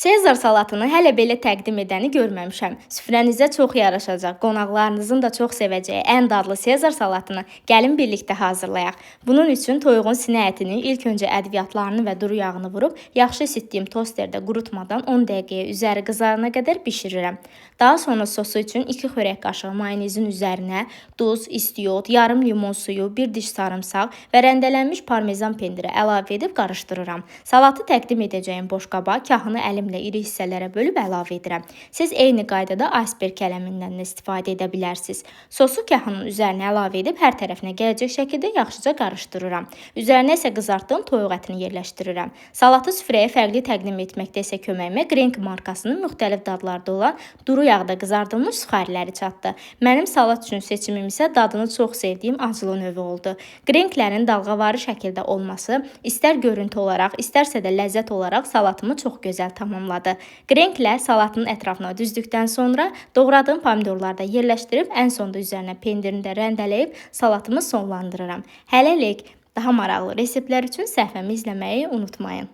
Sezar salatını hələ belə təqdim edəni görməmişəm. Süfrənizə çox yaraşacaq, qonaqlarınızın da çox sevəcəyi ən dadlı Sezar salatını gəlin birlikdə hazırlayaq. Bunun üçün toyuğun sinə ətini ilk öncə ədviyyatlarını və duru yağını vurub, yaxşı isitdiyim tosterdə qurutmadan 10 dəqiqəyə üzəri qızarana qədər bişirirəm. Daha sonra sosu üçün 2 xörək qaşığı mayonezin üzərinə duz, istiyot, yarım limon suyu, 1 diş sarımsaq və rəndələnmiş parmezan pendiri əlavə edib qarışdırıram. Salatı təqdim edəcəyim boşqaba kahını əlimlə iri hissələrə bölüb əlavə edirəm. Siz eyni qaydada iceberg kələmindən də istifadə edə bilərsiniz. Sosu kahının üzərinə əlavə edib hər tərəfinə gələcək şəkildə yaxşıca qarışdırıram. Üzərinə isə qızartdığım toyuq ətini yerləşdirirəm. Salatı süfrəyə fərqli təqdim etməkdə isə köməyimə Grenk markasının müxtəlif dadlarda olan duru yağda qızardılmış suxariləri çatdı. Mənim salat üçün seçimim isə dadını çox sevdiyim acılı növü oldu. Grenklərin dalğavarı şəkildə olması istər görüntü olaraq, istərsə də ləzzət olaraq salatımı çox gözəl tamamladı. Grenklə salatın ətrafına düzdükdən sonra doğradığım pomidorları da yerləşdirib ən sonda üzərinə pendirini də rəndələyib salatımı sonlandırıram. Hələlik daha maraqlı reseptlər üçün səhifəmi izləməyi unutmayın.